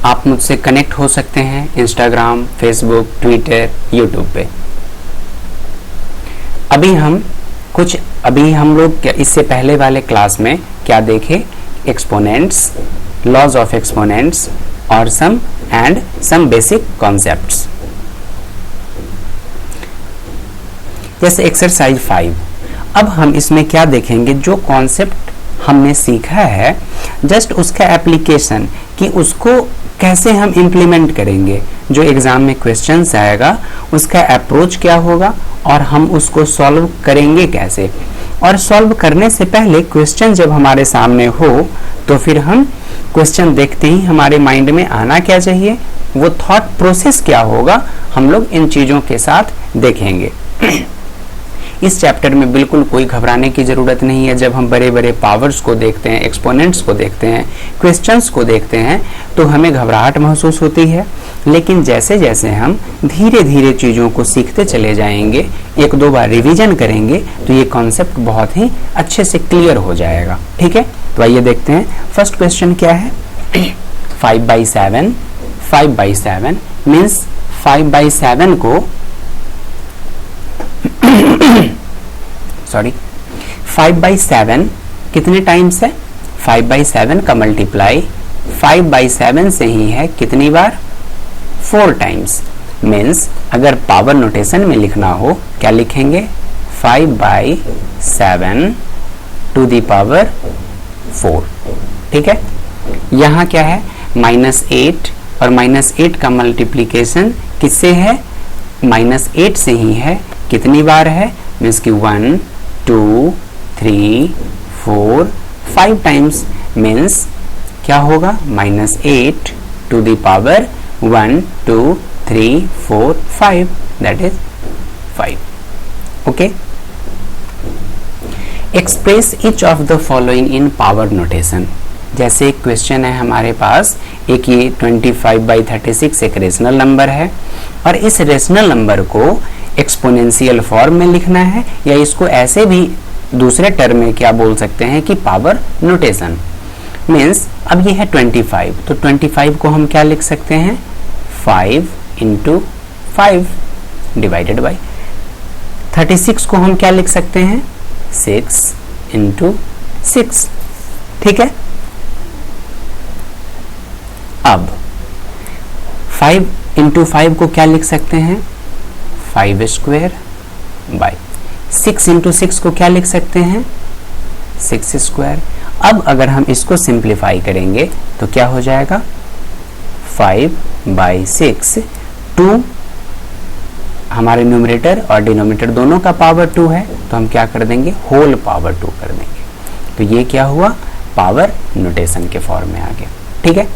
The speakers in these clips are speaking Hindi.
आप मुझसे कनेक्ट हो सकते हैं इंस्टाग्राम, फेसबुक, ट्विटर, यूट्यूब पे। अभी हम लोग इससे पहले वाले क्लास में क्या देखे? एक्सपोनेंट्स, लॉज ऑफ एक्सपोनेंट्स और सम बेसिक कॉन्सेप्ट्स। जैसे एक्सरसाइज 5। अब हम इसमें क्या देखेंगे? जो कॉन्सेप्ट हमने सीखा है जस्ट उसका एप्लीकेशन, कि उसको कैसे हम इम्प्लीमेंट करेंगे। जो एग्जाम में क्वेश्चंस आएगा उसका अप्रोच क्या होगा और हम उसको सॉल्व करेंगे कैसे। और सॉल्व करने से पहले क्वेश्चन जब हमारे सामने हो तो फिर हम क्वेश्चन देखते ही हमारे माइंड में आना क्या चाहिए, वो थॉट प्रोसेस क्या होगा, हम लोग इन चीजों के साथ देखेंगे। इस चैप्टर में बिल्कुल कोई घबराने की जरूरत नहीं है। जब हम बड़े बड़े पावर्स को देखते हैं, एक्सपोनेंट्स को देखते हैं, क्वेश्चंस को देखते हैं तो हमें घबराहट महसूस होती है। लेकिन जैसे जैसे हम धीरे धीरे चीज़ों को सीखते चले जाएंगे, एक दो बार रिवीजन करेंगे तो ये कॉन्सेप्ट बहुत ही अच्छे से क्लियर हो जाएगा। ठीक है, तो आइए देखते हैं। फर्स्ट क्वेश्चन क्या है? 5/7। 5/7 मीन्स 5/7 को 5/7 कितने टाइम्स है? 5/7 का मल्टीप्लाई 5/7 से ही है कितनी बार? 4 टाइम्स। मीन्स अगर पावर नोटेशन में लिखना हो क्या लिखेंगे? 5/7 टू द पावर 4। ठीक है, यहाँ क्या है? -8 और -8 का मल्टीप्लीकेशन किससे है? -8 से ही है। कितनी बार है? मीन्स कि 1 2 3 4 5 टाइम्स। मीन्स क्या होगा? -8 to the power 1 2 3 4 5, that is 5। Okay, express each of the following in power notation. जैसे एक क्वेश्चन है हमारे पास, एक ये 25/36 एक रेशनल नंबर है और इस रेशनल नंबर को एक्सपोनेंशियल फॉर्म में लिखना है, या इसको ऐसे भी दूसरे टर्म में क्या बोल सकते हैं कि पावर नोटेशन। मीन्स अब ये है 25, तो 25 को हम क्या लिख सकते हैं? 5 × 5 डिवाइडेड बाई। 36 को हम क्या लिख सकते हैं? 6 × 6। ठीक है, अब 5 × 5 को क्या लिख सकते हैं? 5² बाई। 6 × 6 को क्या लिख सकते हैं? 6²। अब अगर हम इसको सिंप्लीफाई करेंगे तो क्या हो जाएगा? 5/6। 2 हमारे न्यूमरेटर और डिनोमिनेटर दोनों का पावर 2 है, तो हम क्या कर देंगे? होल पावर 2 कर देंगे। तो ये क्या हुआ? पावर नोटेशन के फॉर्म में आ गया। ठीक है,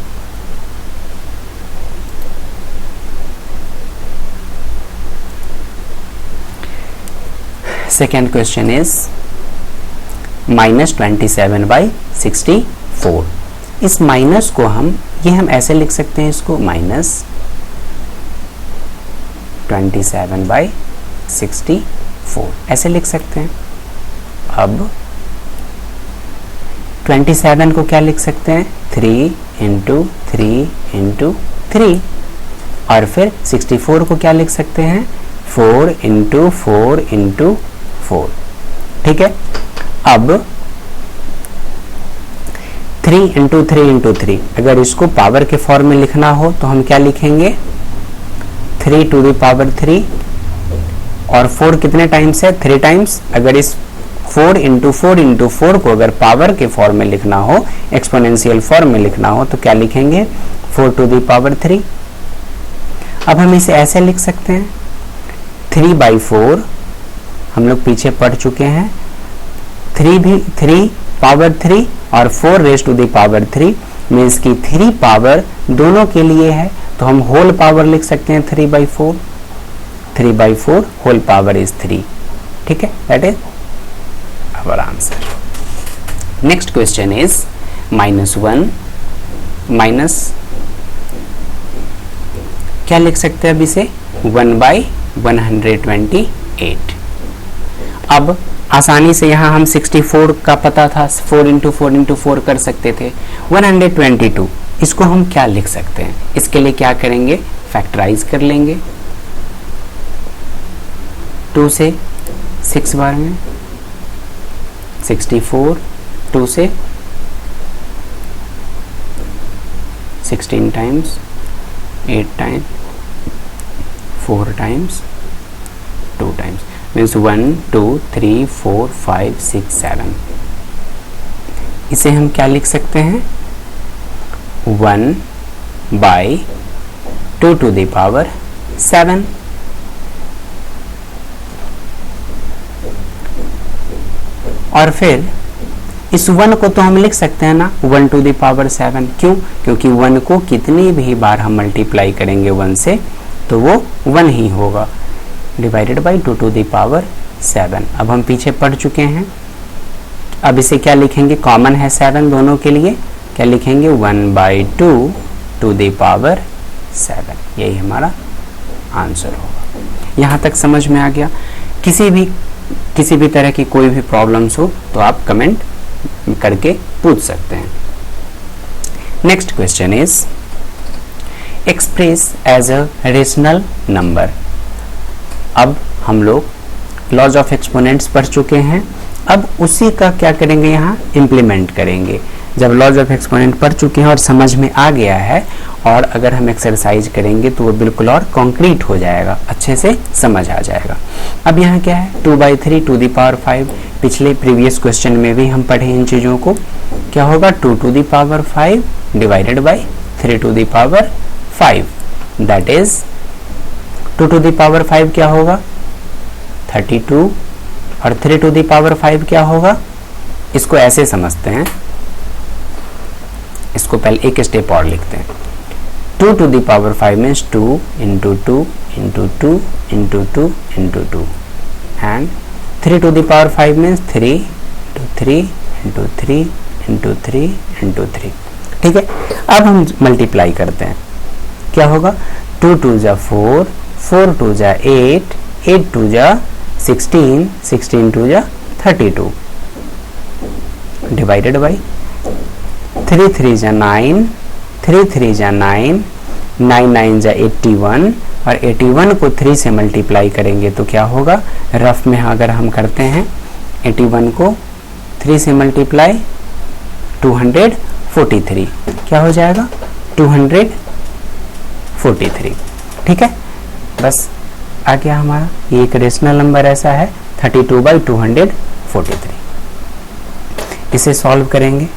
सेकेंड क्वेश्चन इज -27/64। इस माइनस को हम ऐसे लिख सकते हैं, इसको -27/64 ऐसे लिख सकते हैं। अब 27 को क्या लिख सकते हैं? 3 × 3 × 3। और फिर 64 को क्या लिख सकते हैं? 4 × 4 × 4। ठीक है, अब 3 × 3 × 3, अगर इसको पावर के फॉर्म में लिखना हो तो हम क्या लिखेंगे? 3 टू द पावर 3। और 4 कितने टाइम्स है? 3 टाइम्स। अगर इस 4 × 4 × 4 को अगर पावर के फॉर्म में लिखना हो, एक्सपोनेंशियल फॉर्म में लिखना हो, तो क्या लिखेंगे? 4 टू द पावर 3। अब हम इसे ऐसे लिख सकते हैं, 3/4 हम लोग पीछे पढ़ चुके हैं। 3 पावर 3 और 4 raise to the power 3 means की 3 पावर दोनों के लिए है, तो हम होल पावर लिख सकते हैं 3/4। 3/4 होल पावर इज 3। ठीक है, that is our answer. Next question is -1 minus क्या लिख सकते हैं अब इसे? 1/128। अब आसानी से यहाँ हम 64 का पता था, 4 × 4 × 4 कर सकते थे। 122 इसको हम क्या लिख सकते हैं? इसके लिए क्या करेंगे? फैक्टराइज कर लेंगे 2 से 6 बार में 64, 2 से 16 times, 8 times, 4 times, 2 times, means 1 2 3 4 5 6 7। इसे हम क्या लिख सकते हैं? 1 बाई 2 टू द पावर 7। और फिर इस 1 को तो हम लिख सकते हैं ना 1 टू द पावर 7। क्यों? क्योंकि 1 को कितनी भी बार हम मल्टीप्लाई करेंगे 1 से तो वो 1 ही होगा, divided by 2 to the power 7। अब हम पीछे पढ़ चुके हैं। अब इसे क्या लिखेंगे? कॉमन है 7 दोनों के लिए, क्या लिखेंगे? 1 बाई 2 टू द पावर 7। यही हमारा आंसर होगा। यहाँ तक समझ में आ गया? किसी भी तरह की कोई भी प्रॉब्लम्स हो तो आप कमेंट करके पूछ सकते हैं। Next question is express as a rational number. अब हम लोग लॉज ऑफ एक्सपोनेंट्स पढ़ चुके हैं, अब उसी का क्या करेंगे? यहाँ इम्प्लीमेंट करेंगे। जब लॉज ऑफ एक्सपोनेंट पढ़ चुके हैं और समझ में आ गया है, और अगर हम एक्सरसाइज करेंगे तो वो बिल्कुल और कॉन्क्रीट हो जाएगा, अच्छे से समझ आ जाएगा। अब यहाँ क्या है? 2/3 टू द पावर 5। पिछले प्रीवियस क्वेश्चन में भी हम पढ़े इन चीज़ों को। क्या होगा? 2 to the power 5 divided by 3 to the power 5, that is 2 to the power 5 क्या होगा? 32, और 3 टू द पावर 5 क्या होगा? इसको ऐसे समझते हैं, इसको पहले एक स्टेप और लिखते हैं। 2 to the power 5 means 2 into 2 into 2 into 2 into 2, and 3 to the power 5 means 3 into 3 into 3 into 3 into 3। ठीक है, अब हम मल्टीप्लाई करते हैं। क्या होगा? 2 2 जा 4, 4 2 जा 8, 8 2 जा 16, 16 2 जा 32, डिवाइडेड बाई 3 3 जा 9, 3 3 जा 9, 9 9 जा 81, और 81 को 3 से मल्टीप्लाई करेंगे तो क्या होगा? रफ में अगर हम करते हैं 81 को 3 से मल्टीप्लाई 243, क्या हो जाएगा? 243। ठीक है, बस आ गया हमारा। ये एक रेशनल नंबर ऐसा है 32/243। इसे सॉल्व करेंगे।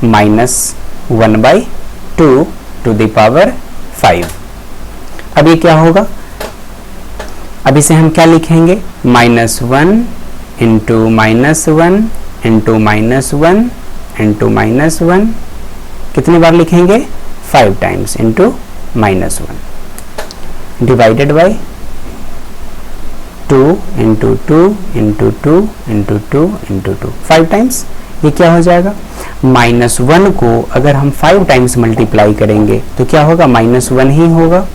-1/2 टू द पावर 5। अब ये क्या होगा? अब इसे हम क्या लिखेंगे? -1 इंटू -1 इंटू -1 इंटू -1, कितनी बार लिखेंगे? 5 times into -1, divided by 2 into 2 into 2 into 2 into 2, 5 times. ये क्या हो जाएगा? -1 को अगर हम 5 टाइम्स मल्टीप्लाई करेंगे तो क्या होगा? -1 ही होगा।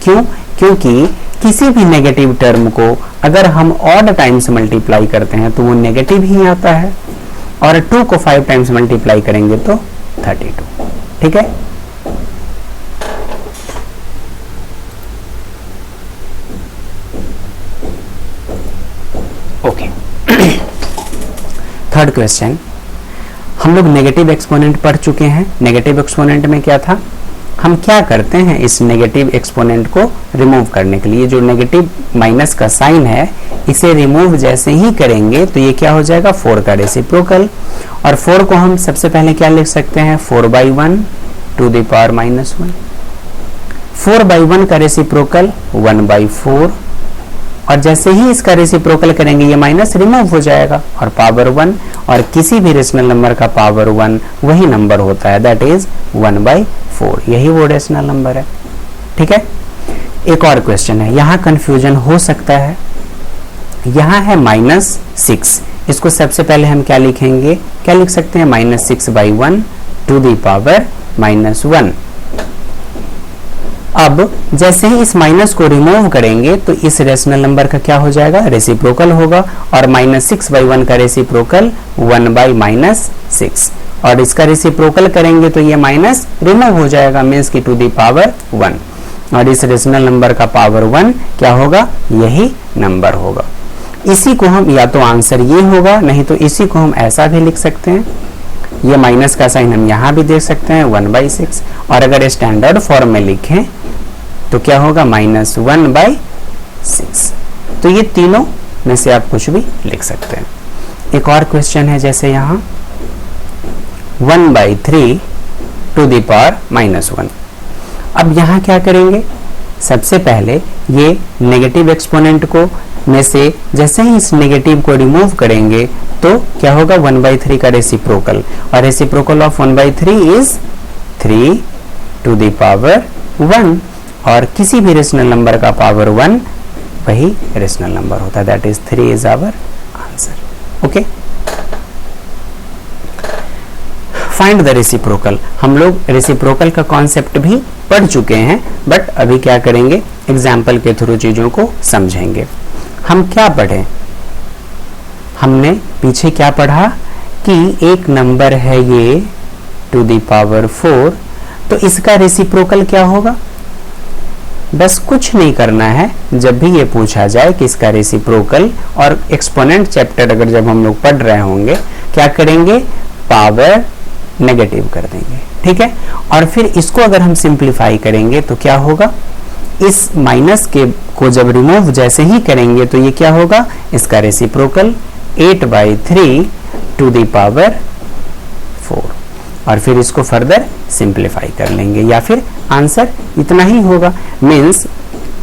क्यों? क्योंकि किसी भी नेगेटिव टर्म को अगर हम ऑड टाइम्स मल्टीप्लाई करते हैं तो वो नेगेटिव ही आता है, और 2 को 5 टाइम्स मल्टीप्लाई करेंगे तो 32। ठीक है, ओके। थर्ड क्वेश्चन, हम लोग नेगेटिव एक्सपोनेंट पढ़ चुके हैं। नेगेटिव एक्सपोनेंट में क्या था? हम क्या करते हैं इस नेगेटिव एक्सपोनेंट को रिमूव करने के लिए? जो नेगेटिव माइनस का साइन है इसे रिमूव जैसे ही करेंगे तो ये क्या हो जाएगा? 4 का रेसिप्रोकल, और 4 को हम सबसे पहले क्या लिख सकते हैं? 4/1 टू द पावर -1। 4/1 का रेसिप्रोकल 1/4, और जैसे ही इसका रेसिप्रोकल करेंगे ये माइनस रिमूव हो जाएगा, और पावर 1, और किसी भी रेशनल नंबर का पावर 1 वही नंबर होता है, दैट इज 1/4। यही वो रेशनल नंबर है। ठीक है, एक और क्वेश्चन है, यहाँ कंफ्यूजन हो सकता है। यहाँ है -6, इसको सबसे पहले हम क्या लिखेंगे? क्या लिख सकते हैं? -6/1 टू द पावर -1। अब जैसे ही इस माइनस को रिमूव करेंगे तो इस रेशनल नंबर का क्या हो जाएगा? रेसिप्रोकल होगा, और -6/1 का रेसिप्रोकल 1/-6, और इसका रेसिप्रोकल करेंगे तो ये माइनस रिमूव हो जाएगा, मीन्स की टू द पावर 1, और इस रेशनल नंबर का पावर 1 क्या होगा, यही नंबर होगा। इसी को हम या तो आंसर ये होगा, नहीं तो इसी को हम ऐसा भी लिख सकते हैं, ये माइनस का साइन हम यहाँ भी देख सकते हैं 1/6, और अगर स्टैंडर्ड फॉर्म में लिखें तो क्या होगा, -1/6। तो ये तीनों में से आप कुछ भी लिख सकते हैं। एक और क्वेश्चन है, जैसे यहाँ 1/3 टू द पावर -1। अब यहाँ क्या करेंगे, सबसे पहले ये नेगेटिव एक्सपोनेंट को में से जैसे ही इस नेगेटिव को रिमूव करेंगे तो क्या होगा, 1/3 का रेसिप्रोकल, और reciprocal of 1/3 is 3 to the power 1, और किसी भी रेशनल नंबर का पावर 1 वही रेशनल नंबर होता है, that is 3 is our answer. Okay, find the reciprocal. हम लोग रेसिप्रोकल का कॉन्सेप्ट भी पढ़ चुके हैं, बट अभी क्या करेंगे, एग्जाम्पल के थ्रू चीजों को समझेंगे। हम क्या पढ़े, हमने पीछे क्या पढ़ा कि एक नंबर है ये टू द पावर 4, तो इसका रेसिप्रोकल क्या होगा, बस कुछ नहीं करना है। जब भी ये पूछा जाए कि इसका रेसिप्रोकल, और एक्सपोनेंट चैप्टर अगर जब हम लोग पढ़ रहे होंगे, क्या करेंगे, पावर नेगेटिव कर देंगे, ठीक है। और फिर इसको अगर हम सिंप्लीफाई करेंगे तो क्या होगा, इस माइनस के को जब रिमूव जैसे ही करेंगे तो ये क्या होगा, इसका रेसिप्रोकल 8/3 टू द पावर 4, और फिर इसको फर्दर सिंप्लीफाई कर लेंगे, या फिर आंसर इतना ही होगा। मीन्स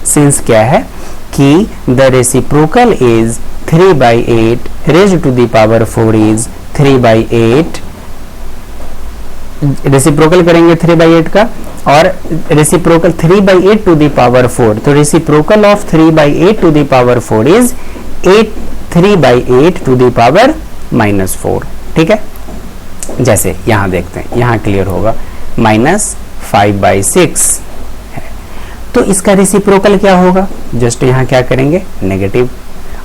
सिंस क्या है कि the reciprocal is 3/8 raised to the power 4 is 3/8, reciprocal करेंगे 3/8 का, और रेसिप्रोकल 3/8 टू द पावर 4, तो reciprocal of 3/8 to the power 4 is 3/8 to the power -4, ठीक है। जैसे यहां देखते हैं, यहां क्लियर होगा, -5/6 है, तो इसका रेसिप्रोकल क्या होगा, जस्ट यहां क्या करेंगे, नेगेटिव।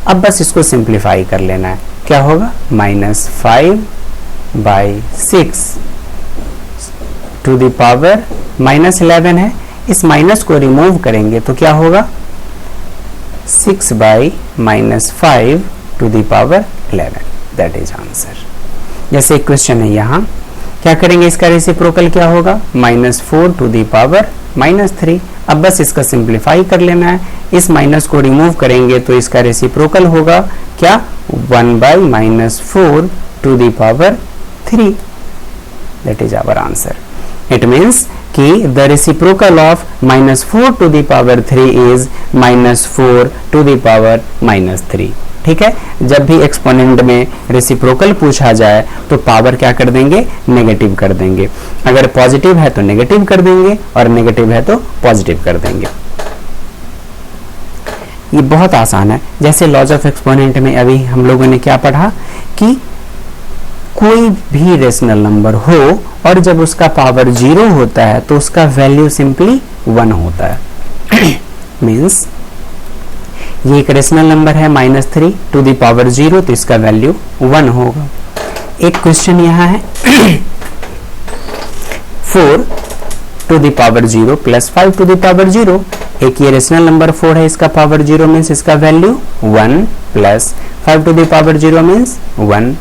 अब बस इसको सिंप्लीफाई कर लेना है, क्या होगा, -5/6 टू द पावर -11 है, इस माइनस को रिमूव करेंगे तो क्या होगा, 6/-5 to the power 11, that is answer. जैसे एक क्वेश्चन है यहाँ, क्या करेंगे, इसका रेसिप्रोकल क्या होगा, -4 टू द पावर -3। अब बस इसका सिंप्लीफाई कर लेना है, इस माइनस को रिमूव करेंगे तो इसका रेसिप्रोकल होगा क्या, 1/-4 to the power 3, that is our answer. It means कि the reciprocal of -4 to the power 3 is -4 to the power -3, ठीक है। जब भी एक्सपोनेंट में रेसिप्रोकल पूछा जाए तो पावर क्या कर देंगे, नेगेटिव कर देंगे, अगर पॉजिटिव है तो नेगेटिव कर देंगे, और नेगेटिव है तो पॉजिटिव कर देंगे। ये बहुत आसान है। जैसे लॉज ऑफ एक्सपोनेंट में अभी हम लोगों ने क्या पढ़ा कि कोई भी रेशनल नंबर हो और जब उसका पावर 0 होता है तो उसका वैल्यू सिंपली 1 होता है। मीन्स ये एक रेशनल नंबर है -3 टू द पावर 0, तो इसका वैल्यू 1 होगा। एक क्वेश्चन यहाँ है 4 to the power 0 plus 5 to the power 0, एक ये रेशनल नंबर 4 है, इसका पावर 0 मीन्स इसका value 1 plus 5 to the power 0 means 1,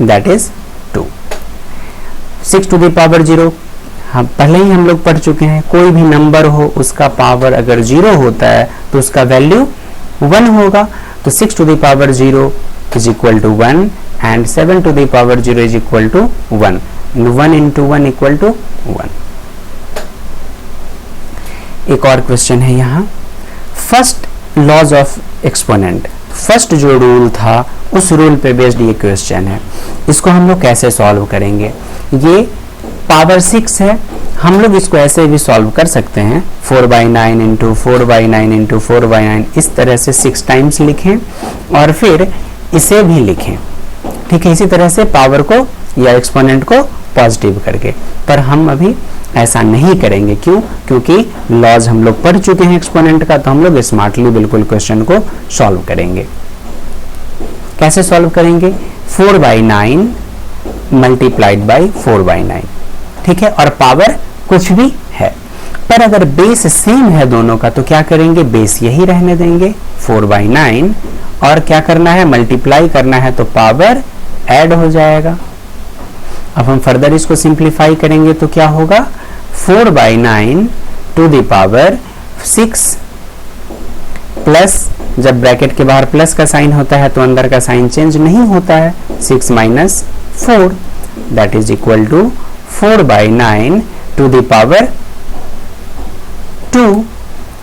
that is 2। 6 to the power 0 हम पहले ही हम लोग पढ़ चुके हैं, कोई भी नंबर हो उसका पावर अगर 0 होता है तो उसका वैल्यू 1 होगा, तो 6 to the power 0 is equal to 1 and 7 to the power 0 is equal to 1, 1 into 1 equal to 1। एक और क्वेश्चन है यहाँ, first laws of exponent, first जो रूल था उस रूल पे बेस्ड ये क्वेश्चन है। इसको हम लोग कैसे सॉल्व करेंगे, ये पावर 6 है, हम लोग इसको ऐसे भी सॉल्व कर सकते हैं, 4/9 इंटू 4/9 इंटू 4/9, इस तरह से 6 टाइम्स लिखें और फिर इसे भी लिखें, ठीक है, इसी तरह से पावर को या एक्सपोनेंट को पॉजिटिव करके। पर हम अभी ऐसा नहीं करेंगे, क्यों, क्योंकि लॉज हम लोग पढ़ चुके हैं एक्सपोनेंट का, तो हम लोग स्मार्टली बिल्कुल क्वेश्चन को सॉल्व करेंगे। कैसे सॉल्व करेंगे, 4/9 मल्टीप्लाइड बाई 4/9, ठीक है, और पावर कुछ भी है। पर अगर बेस सेम है दोनों का तो क्या करेंगे, बेस यही रहने देंगे 4/9, और क्या करना है, मल्टीप्लाई करना है तो पावर ऐड हो जाएगा। अब हम फर्दर इसको सिंप्लीफाई करेंगे तो क्या होगा, 4/9 टू द पावर 6 प्लस, जब ब्रैकेट के बाहर प्लस का साइन होता है तो अंदर का साइन चेंज नहीं होता है, 6 minus 4 that is equal to 4/9 to the power 2।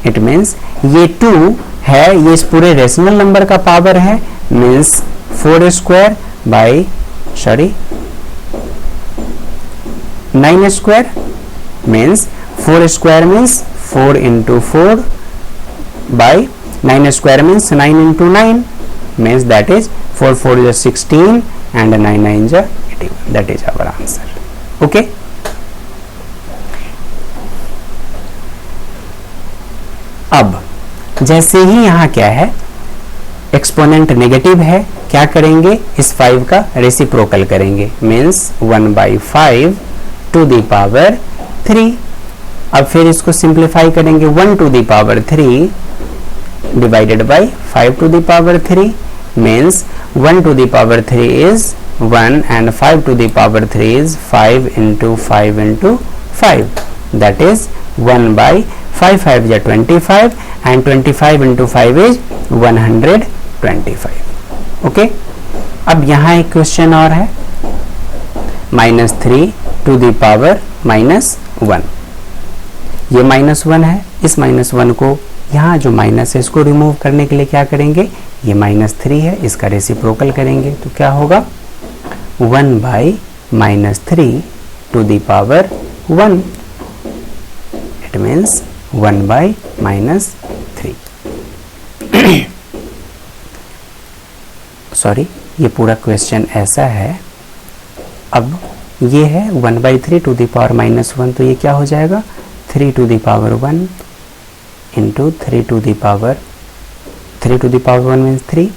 It means ये 2 है, ये इस पूरे रेशनल नंबर का पावर है, means 4 square by 9 square, means 4 square means 4 into 4 by 9 square means 9 into 9 means that is 4 4 is 16 and 9 9 is 81. That is our answer. Okay. अब जैसे ही यहाँ क्या है, एक्सपोनेंट नेगेटिव है, क्या करेंगे, इस 5 का रेसिप्रोकल करेंगे, मीन्स 1/5 टू द पावर 3। अब फिर इसको सिंप्लीफाई करेंगे, 1 to the power 3 divided by 5 to the power 3 means 1 to the power 3 is 1 and 5 to the power 3 is 5 into 5 into 5, that is 1 by 5 5 is 25 and 25 into 5 is 125. Okay, अब यहाँ एक क्वेश्चन और है, -3 टू द पावर -1, ये -1 है, इस -1 को यहाँ जो माइनस है इसको रिमूव करने के लिए क्या करेंगे, ये -3 है, इसका रेसिप्रोकल करेंगे तो क्या होगा, 1 by -3 to the power 1, it means 1 by -3 sorry, ये पूरा क्वेश्चन ऐसा है। अब ये है 1/3 टू द पावर -1, तो ये क्या हो जाएगा, 3 to the power 1 into 3 to the power 1 means 3,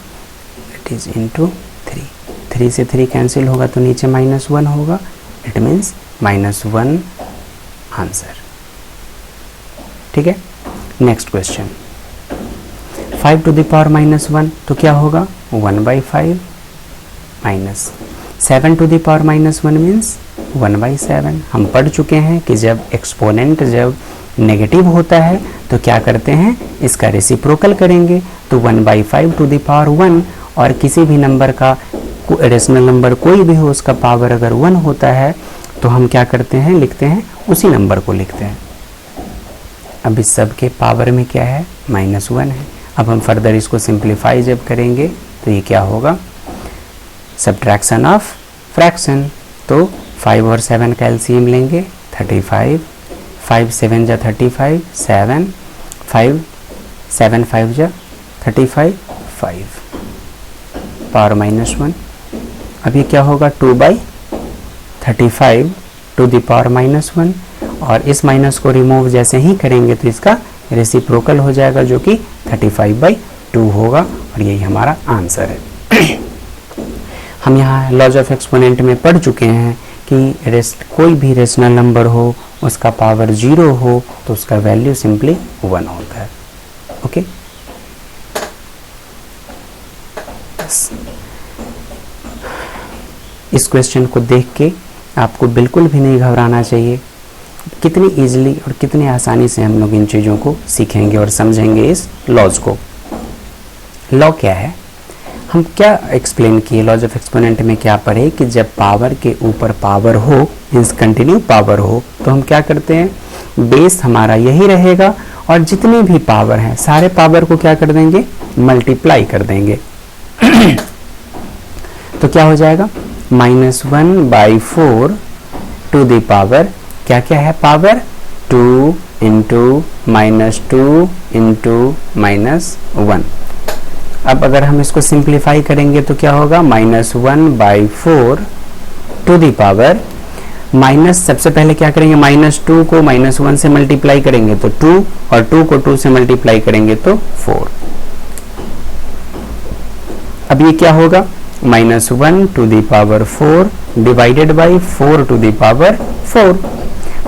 it is into 3, 3 से 3 कैंसिल होगा तो नीचे -1 होगा, इट मीन्स -1 आंसर। ठीक है, next question, 5 to the power -1 तो क्या होगा, 1/5 minus 7 to the power -1 means 1/7। हम पढ़ चुके हैं कि जब एक्सपोनेंट जब नेगेटिव होता है तो क्या करते हैं, इसका रेसिप्रोकल करेंगे, तो 1/5 टू द पावर 1, और किसी भी नंबर का रेशनल नंबर कोई भी हो उसका पावर अगर 1 होता है तो हम क्या करते हैं, लिखते हैं उसी नंबर को लिखते हैं। अब इस सब के पावर में क्या है, -1 है। अब हम फर्दर इसको सिंप्लीफाई जब करेंगे तो ये क्या होगा, सब्ट्रैक्शन ऑफ फ्रैक्शन, तो 5 और 7 का एलसीएम लेंगे 35, 5 7 जा 35, 7 5 7 5 जा 35, 5 पावर -1। अब ये क्या होगा, 2/35 टू द पावर -1, और इस माइनस को रिमूव जैसे ही करेंगे तो इसका रेसिप्रोकल हो जाएगा जो कि 35/2 होगा, और यही हमारा आंसर है। हम यहाँ लॉज ऑफ एक्सपोनेंट में पढ़ चुके हैं कि कोई भी रेशनल नंबर हो उसका पावर 0 हो तो उसका वैल्यू सिंपली 1 होता है। ओके, इस क्वेश्चन को देख के आपको बिल्कुल भी नहीं घबराना चाहिए। कितनी इजीली और कितनी आसानी से हम लोग इन चीज़ों को सीखेंगे और समझेंगे इस लॉज को। लॉ क्या है, हम क्या एक्सप्लेन किए, लॉज ऑफ एक्सपोनेंट में क्या पढ़े कि जब पावर के ऊपर पावर हो, मीन्स कंटिन्यू पावर हो, तो हम क्या करते हैं, बेस हमारा यही रहेगा और जितनी भी पावर है सारे पावर को क्या कर देंगे, मल्टीप्लाई कर देंगे। तो क्या हो जाएगा, -1/4 टू द पावर, क्या क्या है पावर, 2 into -2 into -1। अब अगर हम इसको सिंप्लीफाई करेंगे तो क्या होगा, -1/4 टू द पावर, माइनस सबसे पहले क्या करेंगे, -2 को -1 से मल्टीप्लाई करेंगे तो 2, और 2 को 2 से मल्टीप्लाई करेंगे तो 4। अब ये क्या होगा, -1 to the power 4 divided by 4 to the power 4।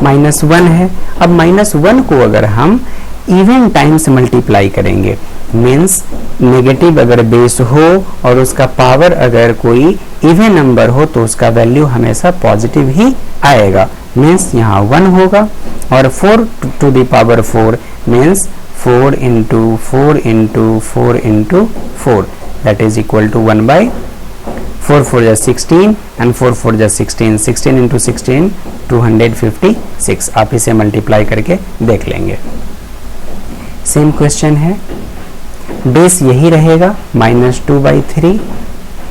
-1 है। अब -1 को अगर हम इवन टाइम्स मल्टीप्लाई करेंगे, मीन्स नेगेटिव अगर बेस हो और उसका पावर अगर कोई इवन नंबर हो तो उसका वैल्यू हमेशा पॉजिटिव ही आएगा, मीन्स यहाँ 1 होगा। और 4 to the power 4 means 4 into 4 into 4 into 4 that is equal to 1 by 4 4 जा 16 एंड 4 4 जा 16, 16 इंटू 16 256। आप इसे मल्टीप्लाई करके देख लेंगे। सेम क्वेश्चन है, बेस यही रहेगा -2/3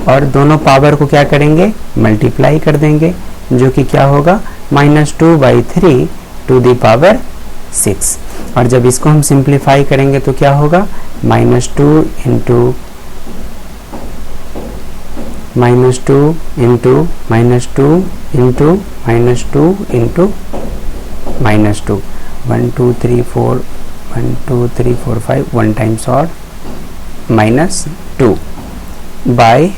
और दोनों पावर को क्या करेंगे, मल्टीप्लाई कर देंगे, जो कि क्या होगा -2/3 टू द पावर 6। और जब इसको हम सिंप्लीफाई करेंगे तो क्या होगा, -2 into -2 into -2 into -2 into -2 1 2 3 4 1 2 3 4 5 1 times और -2 by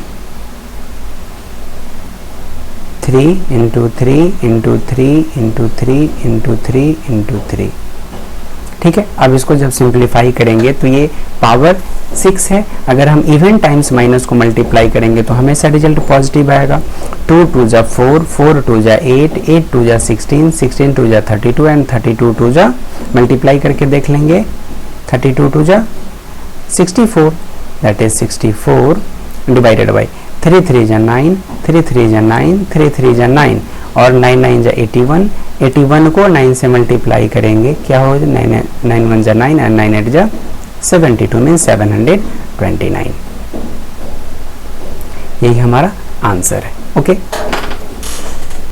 3 into 3 into 3 into 3 into 3 into 3। ठीक है, अब इसको जब सिंप्लीफाई करेंगे तो ये पावर 6 है। अगर हम इवन टाइम्स माइनस को मल्टीप्लाई करेंगे तो हमेशा रिजल्ट पॉजिटिव आएगा। 2 2 जा 4, 4 2 जा 8, 8 2 जा 16, 16 2 जा 32 एंड 32 2 जा मल्टीप्लाई करके देख लेंगे, 32 2 जा 64 दैट इज 64 डिवाइडेड बाई 3 3 जा 9, 3 3 जा 9, 3 3 जा 9 और 9 9 जा 81, 81 को 9 से मल्टीप्लाई करेंगे, क्या हो, 9 1 जा 9 एंड 9 8 जा 72 मीन 729। यही हमारा आंसर है। ओके।